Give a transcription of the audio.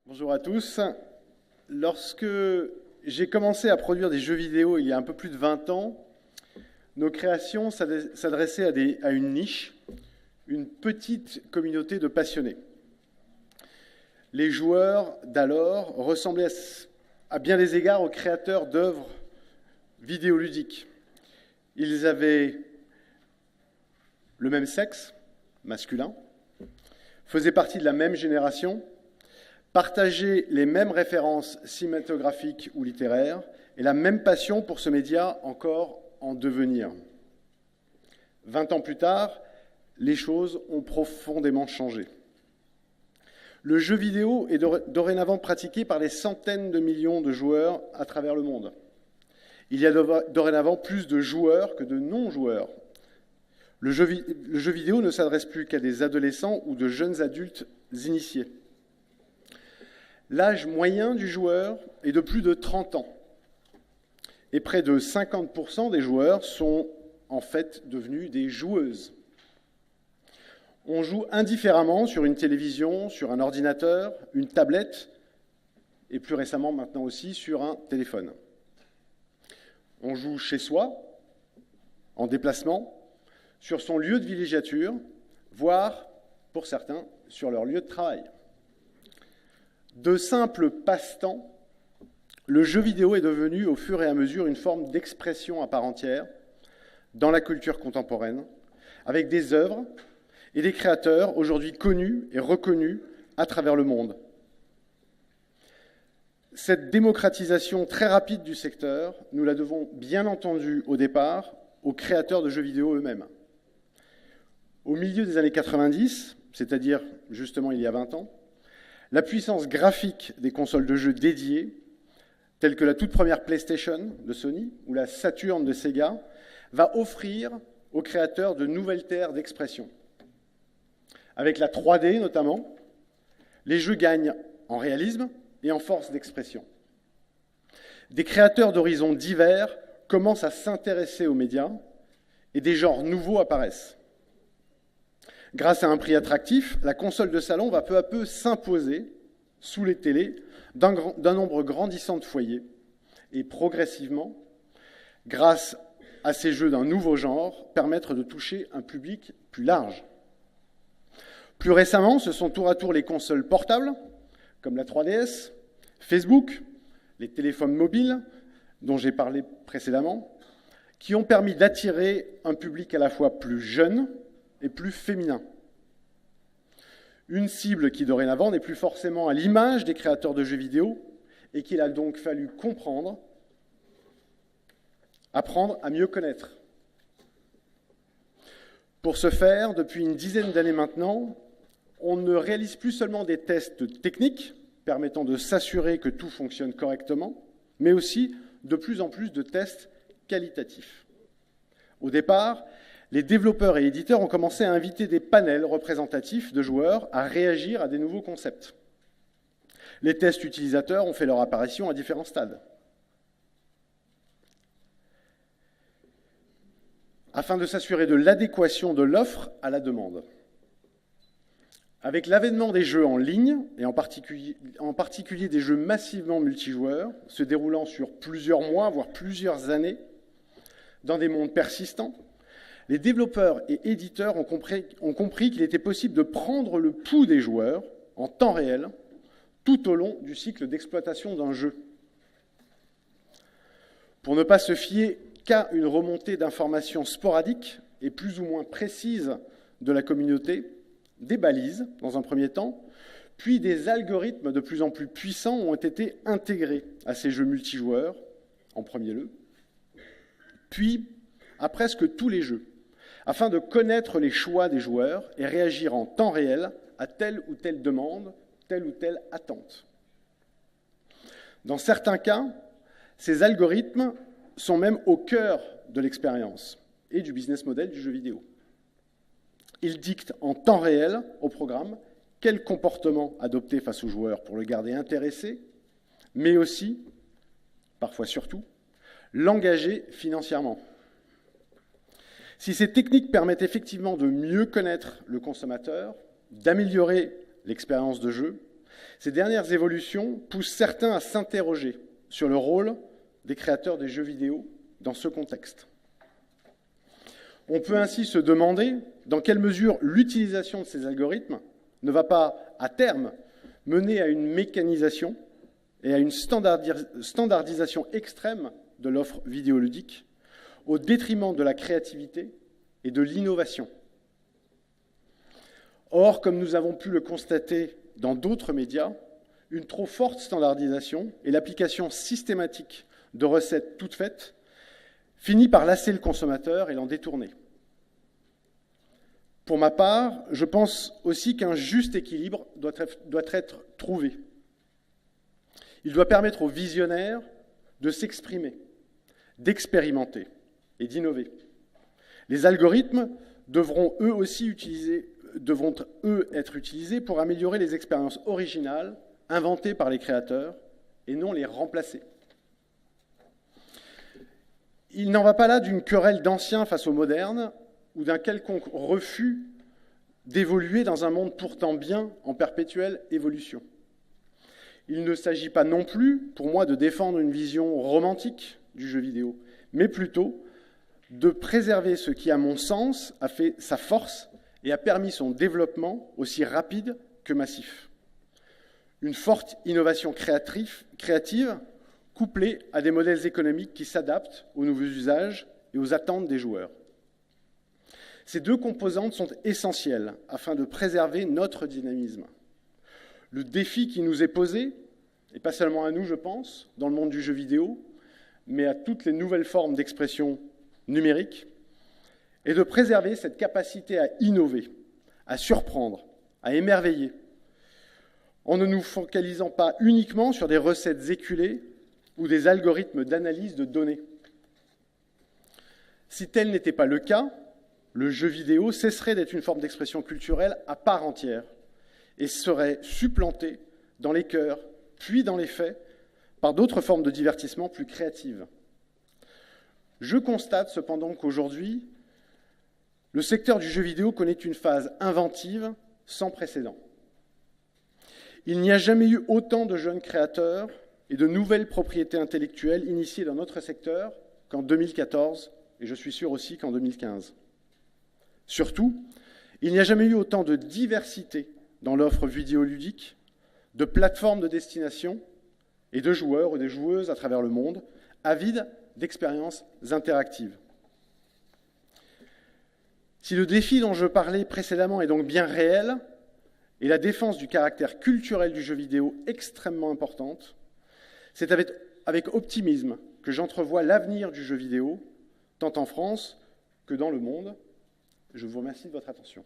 Bonjour à tous. Lorsque j'ai commencé à produire des jeux vidéo il y a un peu plus de 20 ans, nos créations s'adressaient à une niche, une petite communauté de passionnés. Les joueurs d'alors ressemblaient à bien des égards aux créateurs d'œuvres vidéoludiques. Ils avaient le même sexe, masculin, faisaient partie de la même génération, partageaient les mêmes références cinématographiques ou littéraires et la même passion pour ce média encore en devenir. 20 ans plus tard, les choses ont profondément changé. Le jeu vidéo est dorénavant pratiqué par des centaines de millions de joueurs à travers le monde. Il y a dorénavant plus de joueurs que de non-joueurs. Le jeu vidéo ne s'adresse plus qu'à des adolescents ou de jeunes adultes initiés. L'âge moyen du joueur est de plus de 30 ans. Et près de 50% des joueurs sont en fait devenus des joueuses. On joue indifféremment sur une télévision, sur un ordinateur, une tablette, et plus récemment maintenant aussi sur un téléphone. On joue chez soi, en déplacement, sur son lieu de villégiature, voire, pour certains, sur leur lieu de travail. De simple passe-temps, le jeu vidéo est devenu au fur et à mesure une forme d'expression à part entière dans la culture contemporaine, avec des œuvres et des créateurs aujourd'hui connus et reconnus à travers le monde. Cette démocratisation très rapide du secteur, nous la devons bien entendu au départ aux créateurs de jeux vidéo eux-mêmes. Au milieu des années 90, c'est-à-dire justement il y a 20 ans, la puissance graphique des consoles de jeux dédiées, telles que la toute première PlayStation de Sony ou la Saturn de Sega, va offrir aux créateurs de nouvelles terres d'expression. Avec la 3D notamment, les jeux gagnent en réalisme et en force d'expression. Des créateurs d'horizons divers commencent à s'intéresser aux médias et des genres nouveaux apparaissent. Grâce à un prix attractif, la console de salon va peu à peu s'imposer sous les télés d'un nombre grandissant de foyers. Et progressivement, grâce à ces jeux d'un nouveau genre, permettre de toucher un public plus large. Plus récemment, ce sont tour à tour les consoles portables, comme la 3DS, Facebook, les téléphones mobiles, dont j'ai parlé précédemment, qui ont permis d'attirer un public à la fois plus jeune et plus féminin. Une cible qui dorénavant n'est plus forcément à l'image des créateurs de jeux vidéo et qu'il a donc fallu comprendre, apprendre à mieux connaître. Pour ce faire, depuis une dizaine d'années maintenant, on ne réalise plus seulement des tests techniques permettant de s'assurer que tout fonctionne correctement, mais aussi de plus en plus de tests qualitatifs. Au départ, les développeurs et éditeurs ont commencé à inviter des panels représentatifs de joueurs à réagir à des nouveaux concepts. Les tests utilisateurs ont fait leur apparition à différents stades. Afin de s'assurer de l'adéquation de l'offre à la demande. Avec l'avènement des jeux en ligne, et en particulier des jeux massivement multijoueurs, se déroulant sur plusieurs mois, voire plusieurs années, dans des mondes persistants, les développeurs et éditeurs ont compris qu'il était possible de prendre le pouls des joueurs en temps réel tout au long du cycle d'exploitation d'un jeu. Pour ne pas se fier qu'à une remontée d'informations sporadiques et plus ou moins précises de la communauté, des balises, dans un premier temps, puis des algorithmes de plus en plus puissants ont été intégrés à ces jeux multijoueurs, en premier lieu, puis à presque tous les jeux, afin de connaître les choix des joueurs et réagir en temps réel à telle ou telle demande, telle ou telle attente. Dans certains cas, ces algorithmes sont même au cœur de l'expérience et du business model du jeu vidéo. Ils dictent en temps réel au programme quel comportement adopter face au joueur pour le garder intéressé, mais aussi, parfois surtout, l'engager financièrement. Si ces techniques permettent effectivement de mieux connaître le consommateur, d'améliorer l'expérience de jeu, Ces dernières évolutions poussent certains à s'interroger sur le rôle des créateurs des jeux vidéo dans ce contexte. On peut ainsi se demander dans quelle mesure l'utilisation de ces algorithmes ne va pas, à terme, mener à une mécanisation et à une standardisation extrême de l'offre vidéoludique, au détriment de la créativité et de l'innovation. Or, comme nous avons pu le constater dans d'autres médias, une trop forte standardisation et l'application systématique de recettes toutes faites finit par lasser le consommateur et l'en détourner. Pour ma part, je pense aussi qu'un juste équilibre doit être trouvé. Il doit permettre aux visionnaires de s'exprimer, d'expérimenter et d'innover. Les algorithmes devront être utilisés pour améliorer les expériences originales inventées par les créateurs et non les remplacer. Il n'en va pas là d'une querelle d'anciens face aux modernes ou d'un quelconque refus d'évoluer dans un monde pourtant bien en perpétuelle évolution. Il ne s'agit pas non plus, pour moi, de défendre une vision romantique du jeu vidéo, mais plutôt de préserver ce qui, à mon sens, a fait sa force et a permis son développement aussi rapide que massif. Une forte innovation créative couplée à des modèles économiques qui s'adaptent aux nouveaux usages et aux attentes des joueurs. Ces deux composantes sont essentielles afin de préserver notre dynamisme. Le défi qui nous est posé, et pas seulement à nous, je pense, dans le monde du jeu vidéo, mais à toutes les nouvelles formes d'expression numérique, est de préserver cette capacité à innover, à surprendre, à émerveiller, en ne nous focalisant pas uniquement sur des recettes éculées ou des algorithmes d'analyse de données. Si tel n'était pas le cas, le jeu vidéo cesserait d'être une forme d'expression culturelle à part entière et serait supplanté dans les cœurs, puis dans les faits, par d'autres formes de divertissement plus créatives. Je constate cependant qu'aujourd'hui, le secteur du jeu vidéo connaît une phase inventive sans précédent. Il n'y a jamais eu autant de jeunes créateurs et de nouvelles propriétés intellectuelles initiées dans notre secteur qu'en 2014, et je suis sûr aussi qu'en 2015. Surtout, il n'y a jamais eu autant de diversité dans l'offre vidéoludique, de plateformes de destination et de joueurs ou des joueuses à travers le monde, avides d'expériences interactives. Si le défi dont je parlais précédemment est donc bien réel, et la défense du caractère culturel du jeu vidéo extrêmement importante, c'est avec optimisme que j'entrevois l'avenir du jeu vidéo, tant en France que dans le monde. Je vous remercie de votre attention.